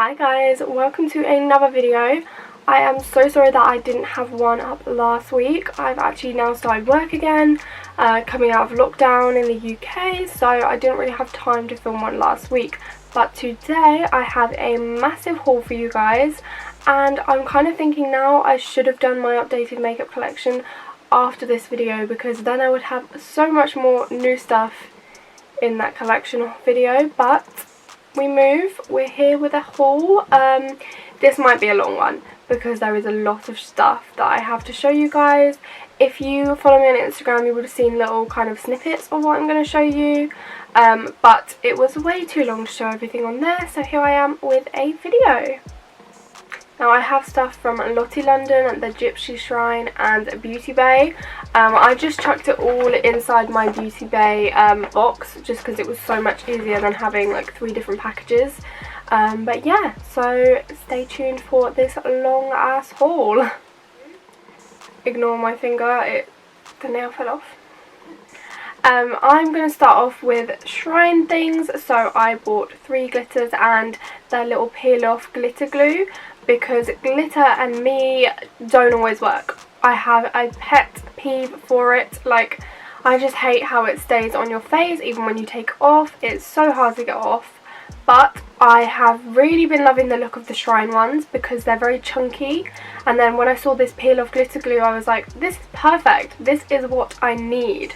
Hi guys, welcome to another video. I am so sorry that I didn't have one up last week. I've actually now started work again, coming out of lockdown in the UK, so I didn't really have time to film one last week. But today I have a massive haul for you guys, and I'm kind of thinking now I should have done my updated makeup collection after this video, because then I would have so much more new stuff in that collection video. But we're here with a haul. This might be a long one because there is a lot of stuff that I have to show you guys. If you follow me on Instagram, you would have seen little kind of snippets of what I'm going to show you, but it was way too long to show everything on there, so here I am with a video. Now I have stuff from LOTTIE London, the Gypsy Shrine and Beauty Bay. I just chucked it all inside my Beauty Bay box just because it was so much easier than having like 3 different packages. But yeah, so stay tuned for this long ass haul. Ignore my finger, the nail fell off. I'm going to start off with shrine things. So I bought 3 glitters and their little peel off glitter glue, because glitter and me don't always work. I have a pet peeve for it. Like, I just hate how it stays on your face even when you take it off. It's so hard to get off. But I have really been loving the look of the shrine ones because they're very chunky. And then when I saw this peel off glitter glue, I was like, this is perfect. This is what I need.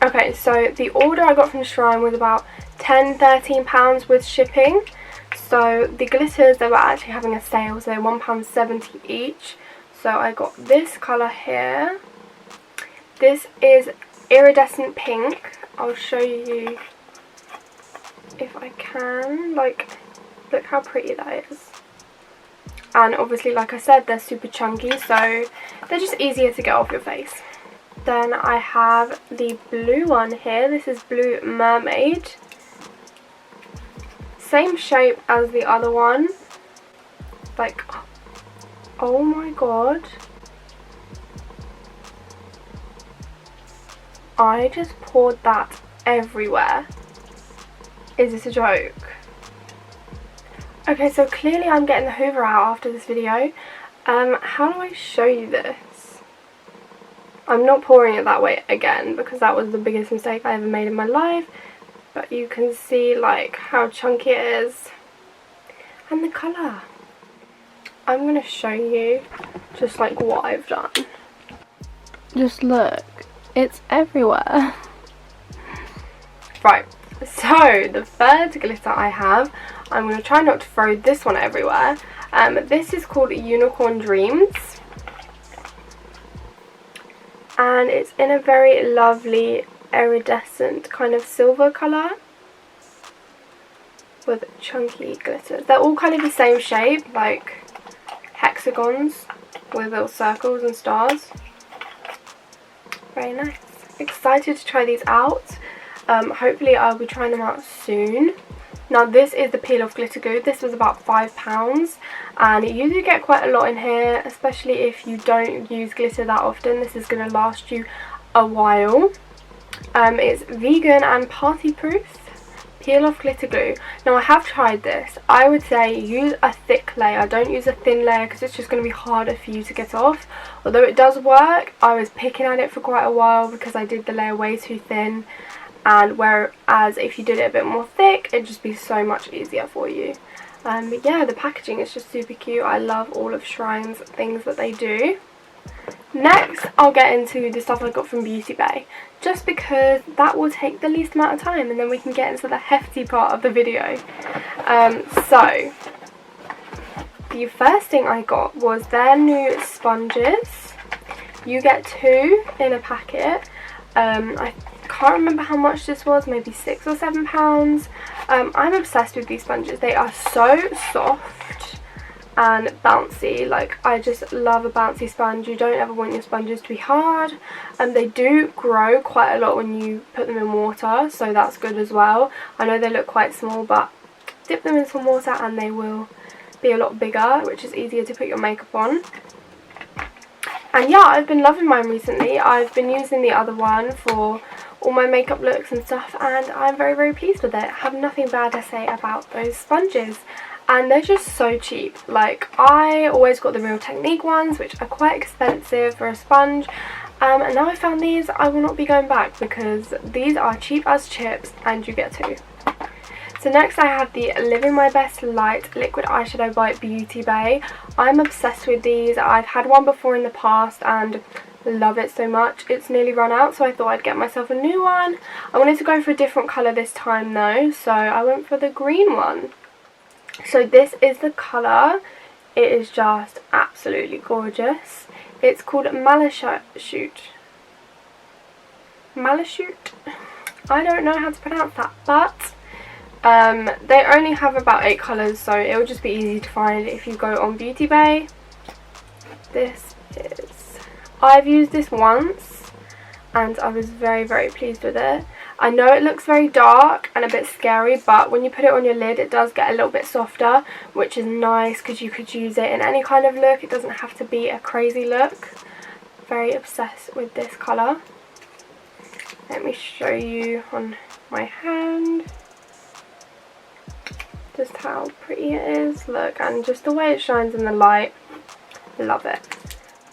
Okay, so the order I got from the shrine was about £13 with shipping. So the glitters, they were actually having a sale, so they're £1.70 each. So I got this colour here. This is iridescent pink. I'll show you if I can. Like, look how pretty that is. And obviously, like I said, they're super chunky, so they're just easier to get off your face. Then I have the blue one here. This is Blue Mermaid. Same shape as the other one. Like, oh my god. I just poured that everywhere. Is this a joke? Okay, so clearly I'm getting the Hoover out after this video. How do I show you this? I'm not pouring it that way again because that was the biggest mistake I ever made in my life. But you can see like how chunky it is. And the colour. I'm going to show you just like what I've done. Just look. It's everywhere. Right. So the third glitter I have, I'm going to try not to throw this one everywhere. This is called Unicorn Dreams. And it's in a very lovely iridescent kind of silver colour with chunky glitters. They're all kind of the same shape, like hexagons with little circles and stars. Very nice. Excited to try these out. Hopefully I'll be trying them out soon. Now this is the peel off glitter glue. This was about £5 and you do get quite a lot in here, especially if you don't use glitter that often. This is going to last you a while. It's vegan and party proof peel off glitter glue. Now I have tried this. I would say use a thick layer, don't use a thin layer because it's just going to be harder for you to get off. Although it does work, I was picking at it for quite a while because I did the layer way too thin, and whereas if you did it a bit more thick, it'd just be so much easier for you. But yeah, the packaging is just super cute. I love all of Shrine's things that they do. Next, I'll get into the stuff I got from Beauty Bay, just because that will take the least amount of time and then we can get into the hefty part of the video. So, the first thing I got was their new sponges. You get 2 in a packet. I can't remember how much this was, maybe £6 or £7. I'm obsessed with these sponges. They are so soft and bouncy. Like, I just love a bouncy sponge. You don't ever want your sponges to be hard, and they do grow quite a lot when you put them in water, so that's good as well. I know they look quite small, but dip them in some water and they will be a lot bigger, which is easier to put your makeup on. And yeah, I've been loving mine recently. I've been using the other one for all my makeup looks and stuff, and I'm very, very pleased with it. I have nothing bad to say about those sponges. and they're just so cheap. Like, I always got the Real Technique ones, which are quite expensive for a sponge, and now I found these. I will not be going back because these are cheap as chips and you get two. So next I have the Living My Best Light Liquid Eyeshadow by Beauty Bay. I'm obsessed with these. I've had one before in the past and love it so much. It's nearly run out, so I thought I'd get myself a new one. I wanted to go for a different colour this time though, so I went for the green one. So this is the colour. It is just absolutely gorgeous. It's called Malachute. Malachute? I don't know how to pronounce that, but they only have about 8 colours, so it will just be easy to find if you go on Beauty Bay. This is... I've used this once and I was very, very pleased with it. I know it looks very dark and a bit scary, but when you put it on your lid it does get a little bit softer, which is nice because you could use it in any kind of look. It doesn't have to be a crazy look. Very obsessed with this colour. Let me show you on my hand just how pretty it is. Look, and just the way it shines in the light. Love it.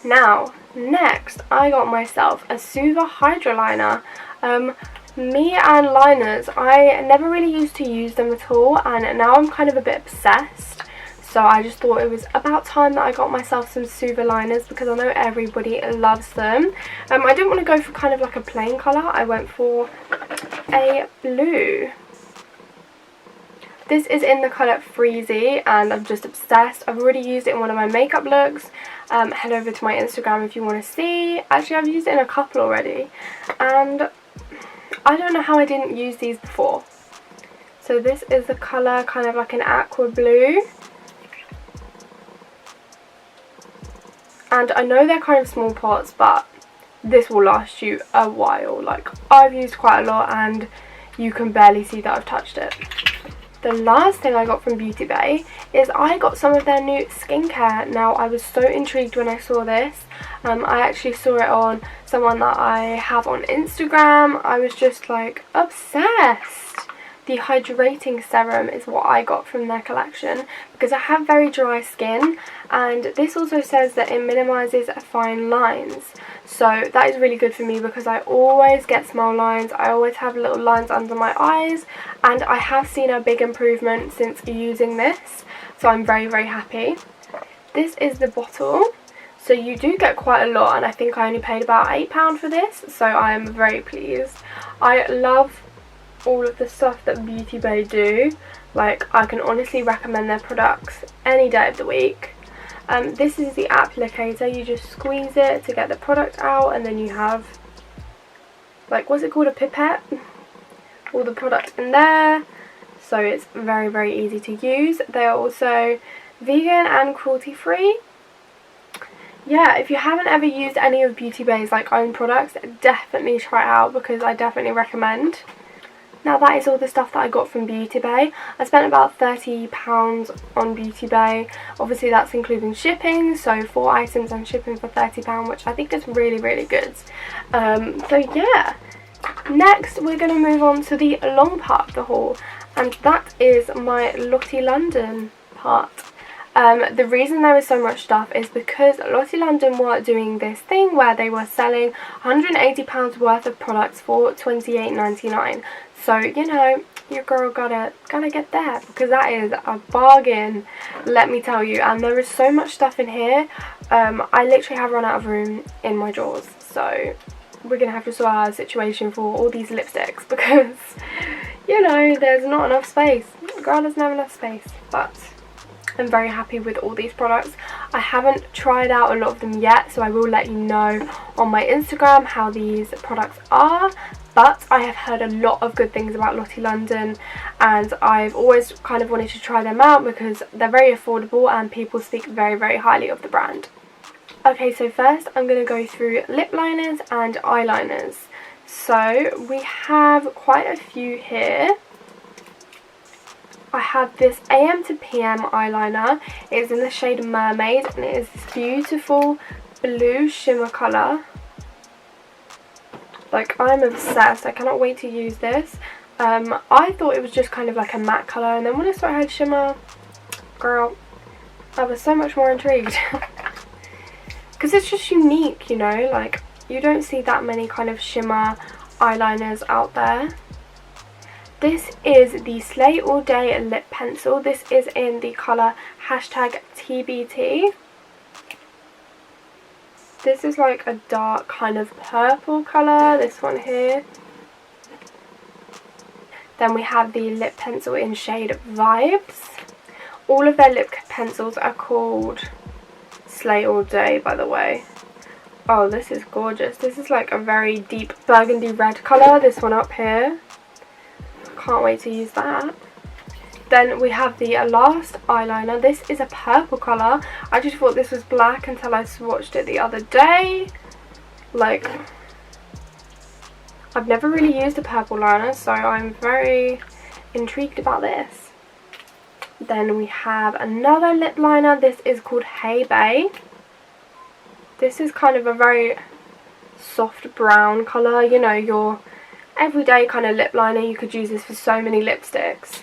Now, next I got myself a Suva Hydra Liner. Me and liners, I never really used to use them at all, and now I'm kind of a bit obsessed. So I just thought it was about time that I got myself some Suva liners because I know everybody loves them. I didn't want to go for kind of like a plain colour. I went for a blue. This is in the colour Freezy and I'm just obsessed. I've already used it in one of my makeup looks. Head over to my Instagram if you want to see. Actually, I've used it in a couple already. And I don't know how I didn't use these before. So this is the colour kind of like an aqua blue. And I know they're kind of small pots, but this will last you a while. Like, I've used quite a lot and you can barely see that I've touched it. The last thing I got from Beauty Bay is I got some of their new skincare. Now, I was so intrigued when I saw this. I actually saw it on someone that I have on Instagram. I was just like obsessed. The hydrating serum is what I got from their collection because I have very dry skin, and this also says that it minimises fine lines. So that is really good for me because I always get small lines. I always have little lines under my eyes, and I have seen a big improvement since using this. So I'm very, very happy. This is the bottle. So you do get quite a lot, and I think I only paid about £8 for this. So I am very pleased. I love all of the stuff that Beauty Bay do. Like, I can honestly recommend their products any day of the week. This is the applicator. You just squeeze it to get the product out, and then you have, like, what's it called, a pipette? All the product in there. So it's very, very easy to use. They are also vegan and cruelty free. Yeah, if you haven't ever used any of Beauty Bay's like own products, definitely try it out because I definitely recommend. Now that is all the stuff that I got from Beauty Bay. I spent about £30 on Beauty Bay. Obviously that's including shipping, so 4 items and shipping for £30, which I think is really, really good. So yeah, next we're going to move on to the long part of the haul, and that is my Lottie London part. The reason there is so much stuff is because Lottie London were doing this thing where they were selling £180 worth of products for £28.99. So, you know, your girl gotta get there because that is a bargain, let me tell you. And there is so much stuff in here. I literally have run out of room in my drawers, so we're gonna have to sort out a situation for all these lipsticks because, you know, there's not enough space. Girl doesn't have enough space, but I'm very happy with all these products. I haven't tried out a lot of them yet, so I will let you know on my Instagram how these products are. But I have heard a lot of good things about Lottie London, and I've always kind of wanted to try them out because they're very affordable and people speak very, very highly of the brand. Okay, so first I'm going to go through lip liners and eyeliners. So we have quite a few here. I have this AM to PM eyeliner. It's in the shade Mermaid and it is this beautiful blue shimmer colour. Like, I'm obsessed. I cannot wait to use this. I thought it was just kind of like a matte colour, and then when I saw it had shimmer, Girl, I was so much more intrigued. Because it's just unique, you know, like you don't see that many kind of shimmer eyeliners out there. This is the Slay All Day lip pencil. This is in the colour #TBT. This is like a dark kind of purple colour, this one here. Then we have the lip pencil in shade Vibes. All of their lip pencils are called Slay All Day, by the way. Oh, this is gorgeous. This is like a very deep burgundy red colour, this one up here. Can't wait to use that. Then we have the last eyeliner. This is a purple colour. I just thought this was black until I swatched it the other day. Like, I've never really used a purple liner, so I'm very intrigued about this. Then we have another lip liner. This is called Hey Bae. This is kind of a very soft brown colour. You know, your everyday kind of lip liner. You could use this for so many lipsticks.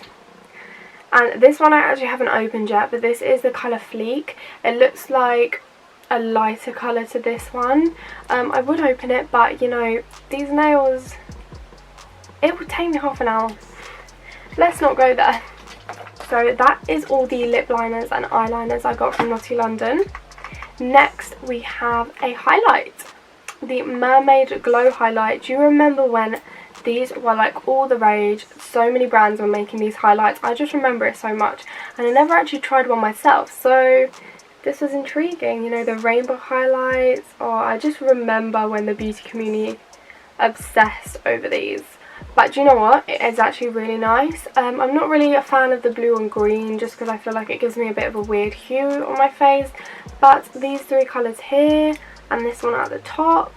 And this one I actually haven't opened yet, but this is the colour Fleek. It looks like a lighter colour to this one. I would open it, but you know, these nails, it would take me half an hour. Let's not go there. So that is all the lip liners and eyeliners I got from Lottie London. Next we have a highlight. The Mermaid Glow highlight. Do you remember when these were like all the rage? So many brands were making these highlights. I just remember it so much, and I never actually tried one myself, so this was intriguing. You know, the rainbow highlights. Oh, I just remember when the beauty community obsessed over these. But do you know what, it is actually really nice. I'm not really a fan of the blue and green, just because I feel like it gives me a bit of a weird hue on my face, but these three colours here and this one at the top,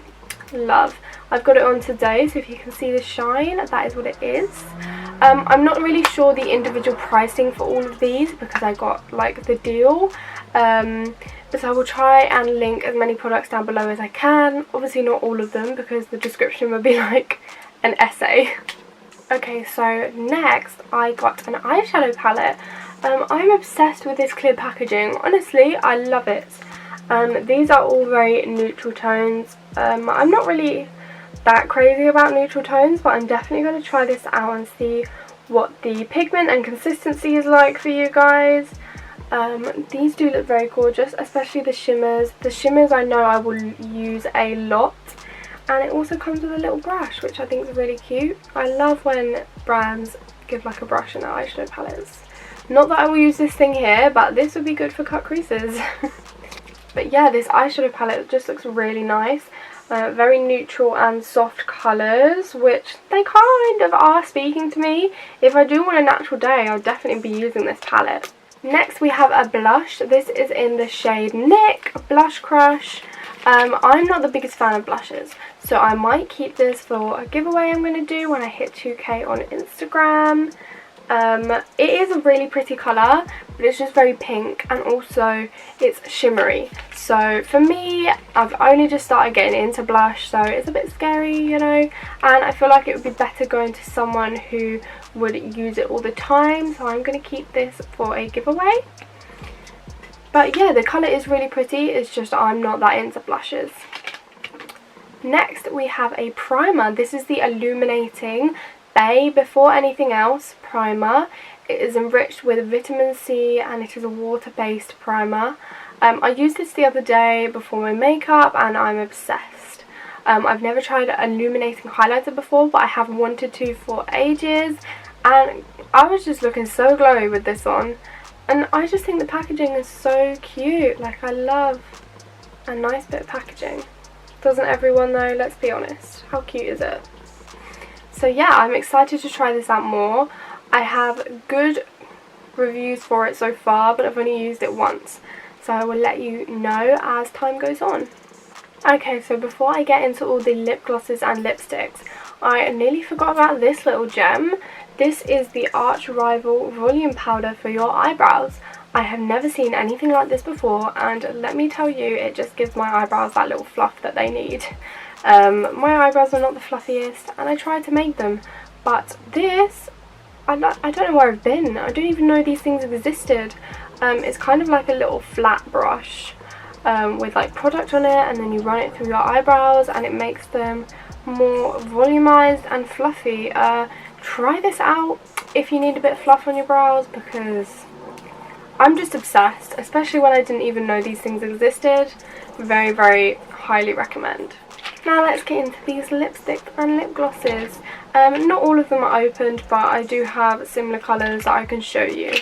love. I've got it on today, so if you can see the shine, that is what it is. I'm not really sure the individual pricing for all of these because I got like the deal, but I will try and link as many products down below as I can. Obviously not all of them because the description would be like an essay. Okay, so next I got an eyeshadow palette. I'm obsessed with this clear packaging. Honestly, I love it. These are all very neutral tones. I'm not really that crazy about neutral tones, but I'm definitely going to try this out and see what the pigment and consistency is like for you guys. These do look very gorgeous, especially the shimmers. The shimmers I know I will use a lot. And it also comes with a little brush, which I think is really cute. I love when brands give like a brush in their eyeshadow palettes. Not that I will use this thing here, but this would be good for cut creases. But yeah, this eyeshadow palette just looks really nice. Very neutral and soft colours, which they kind of are speaking to me. If I do want a natural day, I'll definitely be using this palette. Next we have a blush. This is in the shade Nick Blush Crush. I'm not the biggest fan of blushes, so I might keep this for a giveaway I'm going to do when I hit 2k on Instagram. It is a really pretty colour, but it's just very pink, and also it's shimmery. So for me, I've only just started getting into blush, so it's a bit scary, you know, and I feel like it would be better going to someone who would use it all the time, so I'm going to keep this for a giveaway. But yeah, the colour is really pretty, it's just I'm not that into blushes. Next we have a primer. This is the Illuminating Bay Before Anything Else primer. It is enriched with vitamin C and it is a water-based primer. I used this the other day before my makeup and I'm obsessed. I've never tried an illuminating highlighter before, but I have wanted to for ages, and I was just looking so glowy with this on. And I just think the packaging is so cute. Like, I love a nice bit of packaging. Doesn't everyone though? Let's be honest. How cute is it? So yeah, I'm excited to try this out more. I have good reviews for it so far, but I've only used it once. So I will let you know as time goes on. Okay, so before I get into all the lip glosses and lipsticks, I nearly forgot about this little gem. This is the Arch Rival Volume Powder for your eyebrows. I have never seen anything like this before, and let me tell you, it just gives my eyebrows that little fluff that they need. My eyebrows are not the fluffiest, and I tried to make them, but this I don't know where I've been. I don't even know these things existed. It's kind of like a little flat brush with like product on it, and then you run it through your eyebrows and it makes them more volumized and fluffy. Try this out if you need a bit of fluff on your brows, because I'm just obsessed, especially when I didn't even know these things existed. Very, very highly recommend. Now let's get into these lipsticks and lip glosses. Not all of them are opened, but I do have similar colours that I can show you.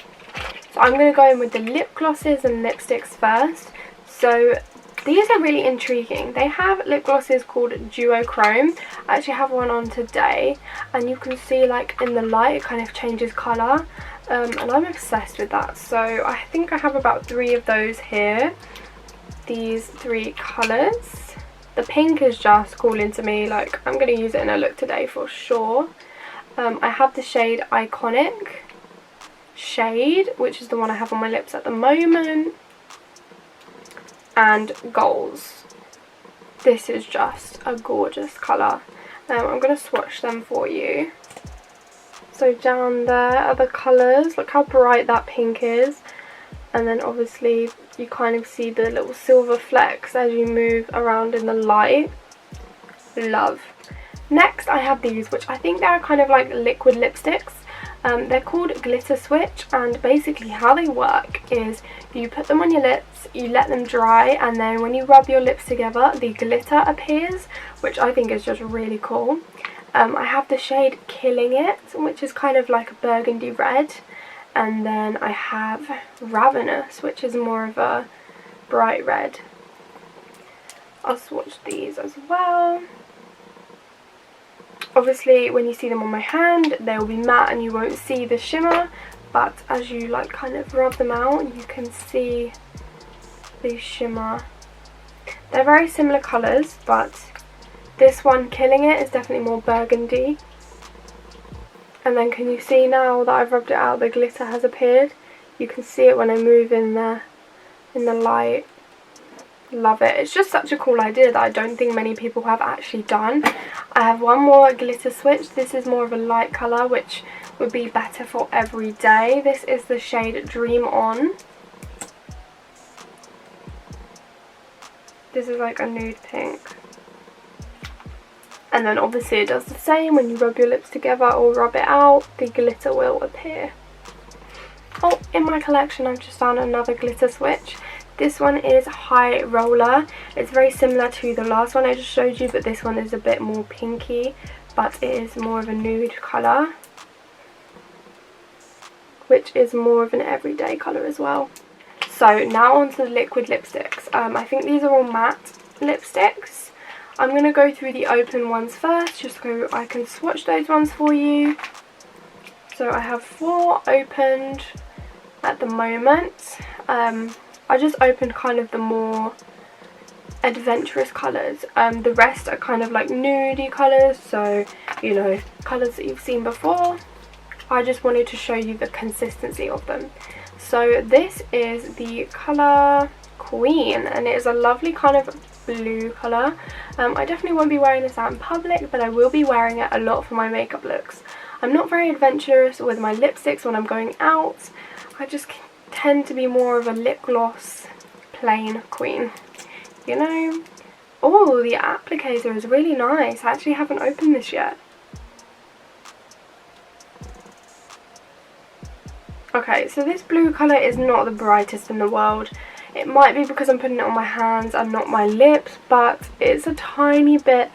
So I'm going to go in with the lip glosses and lipsticks first. So these are really intriguing. They have lip glosses called Duochrome. I actually have one on today, and you can see like in the light it kind of changes colour, and I'm obsessed with that. So I think I have about 3 of those here. These 3 colours. The pink is just calling to me, like I'm going to use it in a look today for sure. I have the shade Iconic Shade, which is the one I have on my lips at the moment, and Goals. This is just a gorgeous colour. I'm going to swatch them for you. So down there are the colours. Look how bright that pink is. And then obviously you kind of see the little silver flecks as you move around in the light. Love. Next I have these, which I think they're kind of like liquid lipsticks. They're called Glitter Switch, and basically how they work is you put them on your lips, you let them dry, and then when you rub your lips together the glitter appears, which I think is just really cool. I have the shade Killing It, which is kind of like a burgundy red. And then I have Ravenous, which is more of a bright red. I'll swatch these as well. Obviously when you see them on my hand they will be matte and you won't see the shimmer, but as you like kind of rub them out you can see the shimmer. They're very similar colours, but this one, Killing It, is definitely more burgundy. And then can you see now that I've rubbed it out, the glitter has appeared? You can see it when I move in there in the light. Love it. It's just such a cool idea that I don't think many people have actually done. I have one more glitter switch. This is more of a light colour, which would be better for every day. This is the shade Dream On. This is like a nude pink. And then obviously it does the same. When you rub your lips together or rub it out, the glitter will appear. Oh, in my collection I've just found another glitter switch. This one is High Roller. It's very similar to the last one I just showed you, but this one is a bit more pinky, but it is more of a nude colour, which is more of an everyday colour as well. So now onto the liquid lipsticks. I think these are all matte lipsticks. I'm going to go through the open ones first, just so I can swatch those ones for you. So I have 4 opened at the moment. I just opened kind of the more adventurous colours. The rest are kind of like nudie colours, so you know, colours that you've seen before. I just wanted to show you the consistency of them. So this is the colour Queen, and it is a lovely kind of blue colour. I definitely won't be wearing this out in public, but I will be wearing it a lot for my makeup looks. I'm not very adventurous with my lipsticks when I'm going out. I just tend to be more of a lip gloss plain queen, you know. Oh, the applicator is really nice. I actually haven't opened this yet. Okay, so this blue colour is not the brightest in the world. It might be because I'm putting it on my hands and not my lips, but it's a tiny bit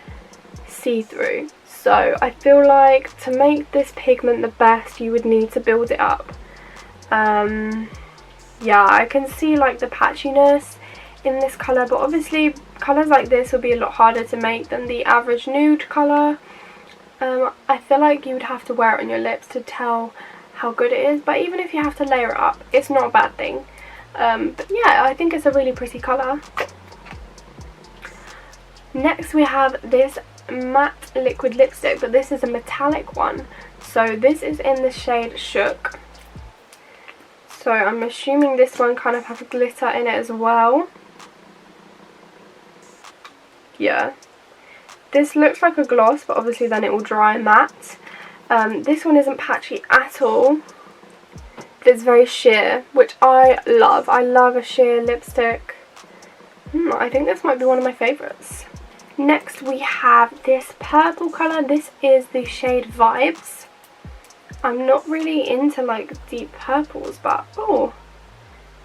see-through. So I feel like to make this pigment the best, you would need to build it up. Yeah, I can see like the patchiness in this colour, but obviously colours like this will be a lot harder to make than the average nude colour. I feel like you would have to wear it on your lips to tell how good it is, but even if you have to layer it up, it's not a bad thing. But yeah, I think it's a really pretty colour. Next we have this matte liquid lipstick, but this is a metallic one. So this is in the shade Shook. So I'm assuming this one kind of has glitter in it as well. Yeah. This looks like a gloss, but obviously then it will dry matte. This one isn't patchy at all. It's very sheer, which I love. I love a sheer lipstick. I think this might be one of my favourites. Next we have this purple colour. This is the shade Vibes. I'm not really into like deep purples, but oh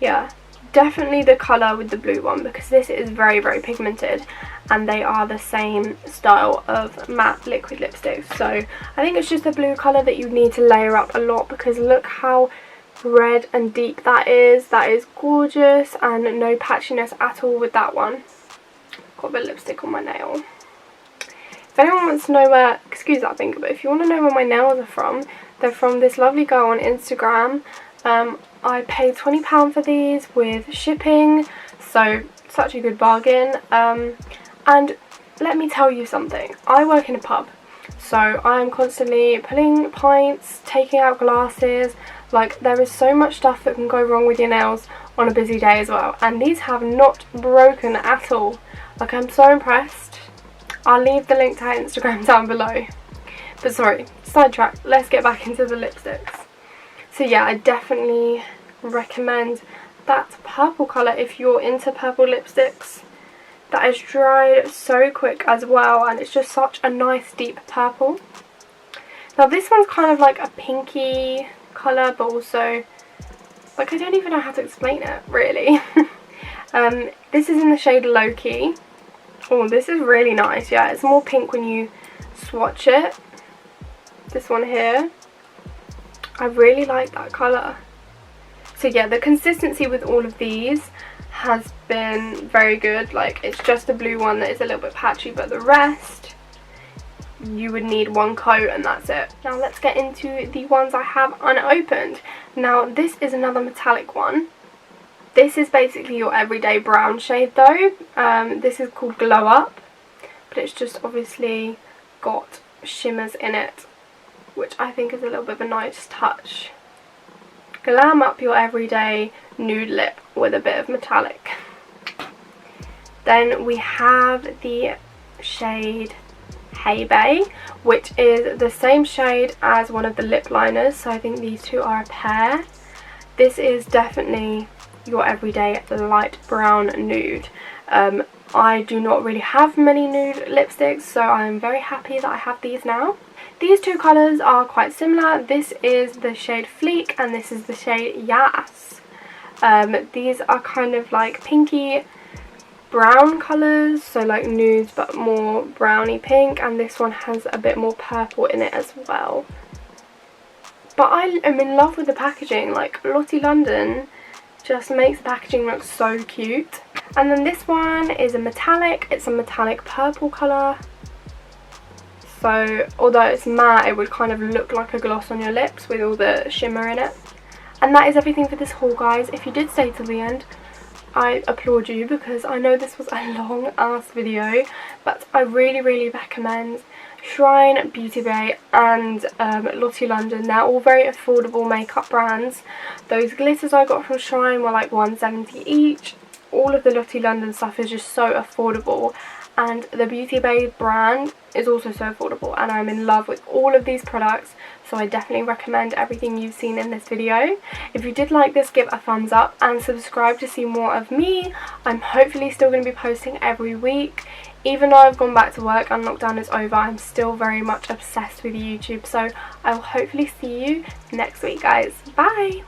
yeah, definitely the colour with the blue one, because this is very, very pigmented and they are the same style of matte liquid lipsticks. So I think it's just the blue colour that you need to layer up a lot, because look how red and deep that is. That is gorgeous, and no patchiness at all with that one. Got a bit of lipstick on my nail. If anyone wants to know where, excuse that finger, but if you want to know where my nails are from, they're from this lovely girl on Instagram. I paid £20 for these with shipping, so such a good bargain. And let me tell you something, I work in a pub, so I am constantly pulling pints, taking out glasses. Like, there is so much stuff that can go wrong with your nails on a busy day as well, and these have not broken at all. Like, I'm so impressed. I'll leave the link to her Instagram down below. But sorry, sidetrack, let's get back into the lipsticks. So yeah, I definitely recommend that purple colour if you're into purple lipsticks. That is dried so quick as well, and it's just such a nice deep purple. Now this one's kind of like a pinky colour, but also, like, I don't even know how to explain it really. This is in the shade Loki. Oh, this is really nice. Yeah, it's more pink when you swatch it. This one here, I really like that colour. So yeah, the consistency with all of these has been very good. Like, it's just the blue one that is a little bit patchy, but the rest you would need one coat and that's it. Now let's get into the ones I have unopened. Now this is another metallic one. This is basically your everyday brown shade though. This is called Glow Up, but it's just obviously got shimmers in it, which I think is a little bit of a nice touch. Glam up your everyday nude lip with a bit of metallic. Then we have the shade Hey Bae, which is the same shade as one of the lip liners, so I think these two are a pair. This is definitely your everyday light brown nude. I do not really have many nude lipsticks, so I'm very happy that I have these now. These two colours are quite similar. This is the shade Fleek and this is the shade Yas. These are kind of like pinky brown colours, so like nudes but more browny pink, and this one has a bit more purple in it as well. But I am in love with the packaging. Like, Lottie London just makes the packaging look so cute. And then this one is a metallic. It's a metallic purple colour. So although it's matte, it would kind of look like a gloss on your lips with all the shimmer in it. And that is everything for this haul, guys. If you did stay till the end, I applaud you, because I know this was a long ass video, but I really, really recommend Shrine, Beauty Bay and Lottie London. They're all very affordable makeup brands. Those glitters I got from Shrine were like £1.70 each. All of the Lottie London stuff is just so affordable, and the Beauty Bay brand is also so affordable, and I'm in love with all of these products, so I definitely recommend everything you've seen in this video. If you did like this, give a thumbs up and subscribe to see more of me. I'm hopefully still going to be posting every week. Even though I've gone back to work and lockdown is over, I'm still very much obsessed with YouTube, so I will hopefully see you next week, guys. Bye!